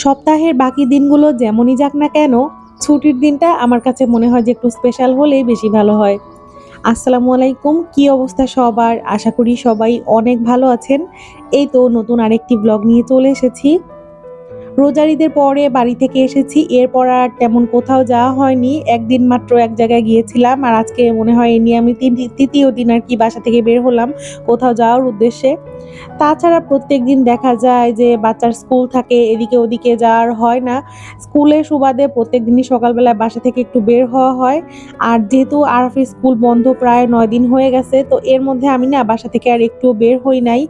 সপ্তাহের বাকি দিনগুলো যেমনই যাক না কেন, ছুটির দিনটা আমার কাছে মনে হয় যে একটু স্পেশাল হলেই বেশি ভালো হয়। আসসালামু আলাইকুম, কি অবস্থা সবার? আশা করি সবাই অনেক ভালো আছেন। এই তো নতুন আরেকটি ব্লগ নিয়ে চলে এসেছি। রোজার ঈদের পরে বাড়ি থেকে এসেছি। এরপর আর তেমন কোথাও যাওয়া হয়নি। একদিন মাত্র এক জায়গায় গিয়েছিলাম। আর আজকে মনে হয় এ নিয়ে আমি তৃতীয় দিন আরকি বাসা থেকে বের হলাম কোথাও যাওয়ার উদ্দেশ্যে। তাছাড়া প্রত্যেকদিন দেখা যায় যে বাচ্চার স্কুল থাকে, এদিকে ওদিকে যাওয়ার হয় না। স্কুলের সুবাদে প্রত্যেকদিনই সকালবেলা বাসা থেকে একটু বের হওয়া হয়। আর যেহেতু আরাফের স্কুল বন্ধ প্রায় ৯ দিন হয়ে গেছে, তো এর মধ্যে আমি না বাসা থেকে আর একটুও বের হই নাই।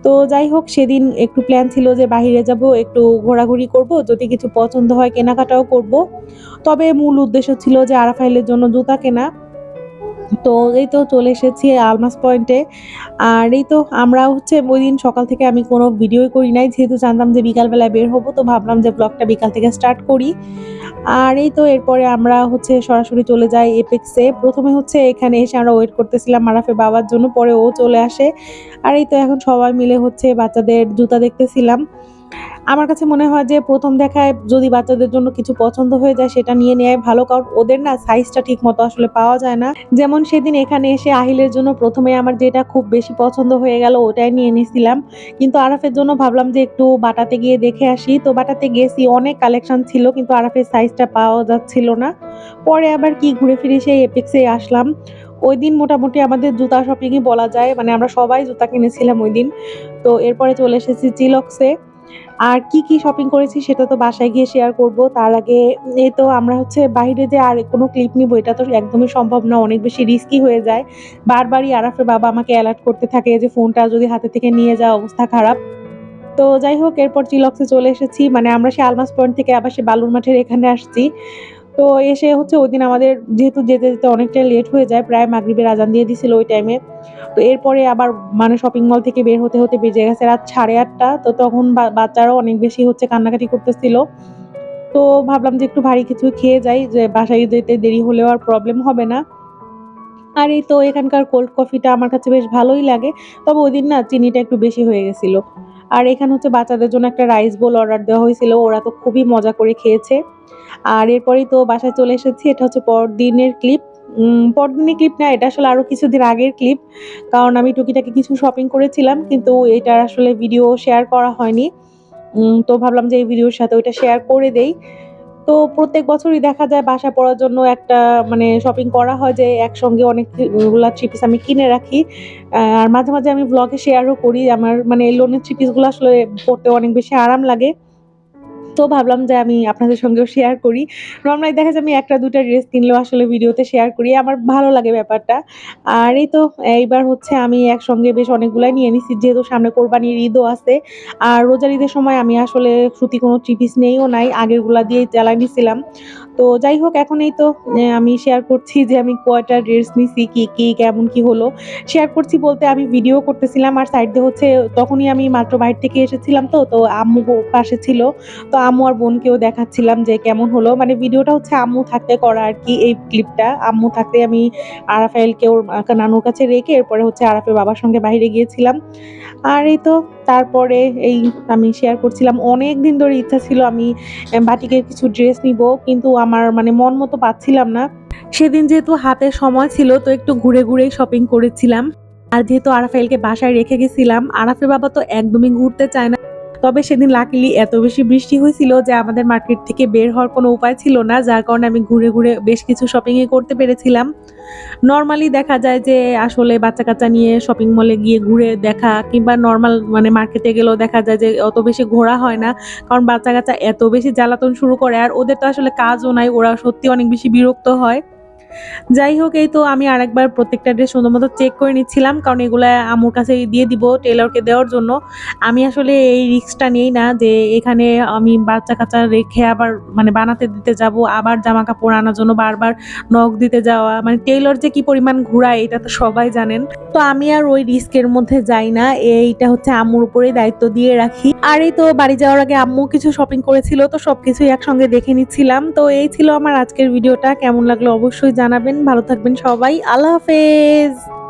তো যাই হোক, সেদিন একটু প্ল্যান ছিল যে বাহিরে যাব, একটু ঘোরাঘুরি করব, যদি কিছু পছন্দ হয় কেনাকাটাও করব। তবে মূল উদ্দেশ্য ছিল যে আরাফাইলের জন্য জুতা কেনা। তো এই তো চলে এসেছি আলমাস পয়েন্টে। আর এই তো আমরা হচ্ছে ওইদিন সকাল থেকে আমি কোনো ভিডিওই করি নাই। যেহেতু জানতাম যে বিকাল বেলায় বের হব, তো ভাবলাম যে ব্লগটা বিকাল থেকে স্টার্ট করি। আর এই তো এরপরে আমরা হচ্ছে সরাসরি চলে যাই এপেক্সে। ১ম এ হচ্ছে এখানে এসে আমরা ওয়েট করতেছিলাম আরাফের বাবার জন্য, পরে ও চলে আসে। আর এই তো এখন সবাই মিলে হচ্ছে বাচ্চাদের জুতা দেখতেছিলাম। আমার কাছে মনে হয় যে ১ম দেখায় যদি বাচ্চাদের জন্য কিছু পছন্দ হয়ে যায় সেটা নিয়ে নেয়াই ভালো। কারণ ওদের না সাইজটা ঠিকমতো আসলে পাওয়া যায় না। যেমন সেদিন এখানে এসে আহিলের জন্য ১ম এ আমার যেটা খুব বেশি পছন্দ হয়ে গেল ওটাই নিয়ে নিছিলাম। কিন্তু আরাফের জন্য ভাবলাম যে একটু বাটাতে গিয়ে দেখে আসি। তো বাটাতে গেছি, অনেক কালেকশন ছিল কিন্তু আরাফের সাইজটা পাওয়া যাচ্ছিল না। পরে আবার কি ঘুরে ফিরে সেই এপিক্সেই আসলাম। ঐদিন মোটামুটি আমাদের জুতা শপিংই বলা যায়। মানে আমরা সবাই জুতা কিনেছিলাম ঐদিন। তো এরপরে চলে এসেছি চিলক্সে। আর কি শপিং করেছি সেটা তো বাসায় গিয়ে শেয়ার করব। তার আগে এই তো আমরা হচ্ছে বাহিরে যে আর কোনো ক্লিপ নিব এটা তো একদমই সম্ভব না। অনেক বেশি রিস্কি হয়ে যায়। বারবারই আরাফের বাবা আমাকে এলার্ট করতে থাকে যে ফোনটা যদি হাতে থেকে নিয়ে যাও অবস্থা খারাপ। তো যাই হোক, এরপর চিলক্সে চলে এসেছি। মানে আমরা সেই আলমাস পয়েন্ট থেকে আবার সেই বালুর মাঠের এখানে আসছি। তো এসে হচ্ছে ওইদিন আমাদের যেহেতু যেতে অনেকটাই লেট হয়ে যায়, প্রায় মাগরিবের আজান দিয়ে দিছিল ওই টাইমে। তো এরপরে আবার মানে শপিং মল থেকে বের হতে বেজে গেছে রাত 8:30। তো তখন বাচ্চারাও অনেক বেশি হচ্ছে কান্নাকাটি করতেছিল। তো ভাবলাম যে একটু ভারী কিছু খেয়ে যাই, যে বাসায় যেতে দেরি হলেও আর প্রবলেম হবে না। আর এই তো এখানকার কোল্ড কফিটা আমার কাছে বেশ ভালোই লাগে। তবে ওইদিন না চিনিটা একটু বেশি হয়ে গেছিল। আর এখানে হচ্ছে বাচ্চাদের জন্য একটা রাইস বোল অর্ডার দেওয়া হয়েছিল। ওরা তো খুবই মজা করে খেয়েছে। আর এরপরেই তো বাসায় চলে এসেছি। এটা হচ্ছে পরদিনের ক্লিপ। পরদিনের ক্লিপ না, এটা আসলে আরো কিছুদিন আগের ক্লিপ। কারণ আমি টুকিটাকি কিছু শপিং করেছিলাম কিন্তু এটার আসলে ভিডিও শেয়ার করা হয়নি। তো ভাবলাম যে এই ভিডিওর সাথে ওইটা শেয়ার করে দেই। তো প্রত্যেক বছরই দেখা যায় বাসায় পড়ার জন্য একটা মানে শপিং করা হয় যে একসঙ্গে অনেকগুলা থ্রি পিস আমি কিনে রাখি। আর মাঝে মাঝে আমি ব্লগে শেয়ারও করি। আমার মানে লোনের থ্রি পিসগুলো আসলে পড়তে অনেক বেশি আরাম লাগে। তো ভাবলাম যে আমি আপনাদের সঙ্গেও শেয়ার করি। নরমালি দেখা যায় আমি ১ টা ২ টা ড্রেস কিনলেও আসলে ভিডিওতে শেয়ার করি। আমার ভালো লাগে ব্যাপারটা। আর এই তো এইবার হচ্ছে আমি একসঙ্গে বেশ অনেকগুলাই নিয়ে নিছি, যেহেতু সামনে কোরবানির ঈদও আছে। আর রোজার ঈদের সময় আমি আসলে সুতি কোনো থ্রি পিস নেইও নাই। আগেরগুলা দিয়েই চালায় নিছিলাম। তো যাই হোক, এখন এই তো আমি শেয়ার করছি যে আমি কয়টা ড্রেস নিছি, কি কেমন কি হলো। শেয়ার করছি বলতে আমি ভিডিও করতেছিলাম আর সাইড দিয়ে হচ্ছে তখনই আমি মাত্র বাইরে থেকে এসেছিলাম, তো আম্মু পাশে ছিল। তো আম্মু আর বোনকেও দেখাচ্ছিলাম যে কেমন হলো। মানে ভিডিওটা হচ্ছে আম্মু থাকতে করা আরকি, এই ক্লিপটা। আম্মু থাকতে আমি আরাফায়েলকে ওর নানুর কাছে রেখে এরপরে হচ্ছে আরাফের বাবার সঙ্গে বাহিরে গিয়েছিলাম। আর এই তো তারপরে এই আমি শেয়ার করছিলাম। অনেকদিন ধরে ইচ্ছা ছিল আমি বাটিকের কিছু ড্রেস নিবো, কিন্তু আমার মানে মন মতো পাচ্ছিলাম না। সেদিন যেহেতু হাতে সময় ছিল তো একটু ঘুরেই শপিং করেছিলাম। আর যেহেতু আরাফায়েলকে বাসায় রেখে গেছিলাম, আরাফের বাবা তো একদমই ঘুরতে চায় না। তবে সেদিন লাকিলি এত বেশি বৃষ্টি হয়েছিল যে আমাদের মার্কেট থেকে বের হওয়ার কোনো উপায় ছিল না। যার কারণে আমি ঘুরে বেশ কিছু শপিংই করতে পেরেছিলাম। নরমালি দেখা যায় যে আসলে বাচ্চা-কাচ্চা নিয়ে শপিং মলে গিয়ে ঘুরে দেখা কিংবা নরমাল মানে মার্কেটে গেলেও দেখা যায় যে অত বেশি ঘোরা হয় না। কারণ বাচ্চা-কাচ্চা এত বেশি জ্বালাতন শুরু করে আর ওদের তো আসলে কাজও নাই। ওরা সত্যি অনেক বেশি বিরক্ত হয়। যাই হোক, এই তো আমি আরেকবার প্রত্যেকটা ড্রেস সুন্দর মতো চেক করে নিচ্ছিলাম। কারণ এগুলা আম্মুর কাছে দিয়ে দিব টেইলরকে দেওয়ার জন্য। আমি আসলে এই রিস্কটা নেই না যে এখানে আমি বাচ্চা-কাচ্চা রেখে আবার মানে বানাতে দিতে যাবো, আবার জামাকাপড় আনার জন্য বারবার নখ দিতে যাওয়া। মানে টেইলর যে কি পরিমাণ ঘুরায় এটা তো সবাই জানেন। তো আমি আর ওই রিস্কের মধ্যে যাই না। এইটা হচ্ছে আম্মুর উপরেই দায়িত্ব দিয়ে রাখি। আর এই তো বাড়ি যাওয়ার আগে আম্মু কিছু শপিং করেছিল, তো সবকিছুই একসঙ্গে দেখে নিচ্ছিলাম। তো এই ছিল আমার আজকের ভিডিওটা। কেমন লাগলো অবশ্যই জানাবেন। ভালো থাকবেন সবাই। আল্লাহ হাফেজ।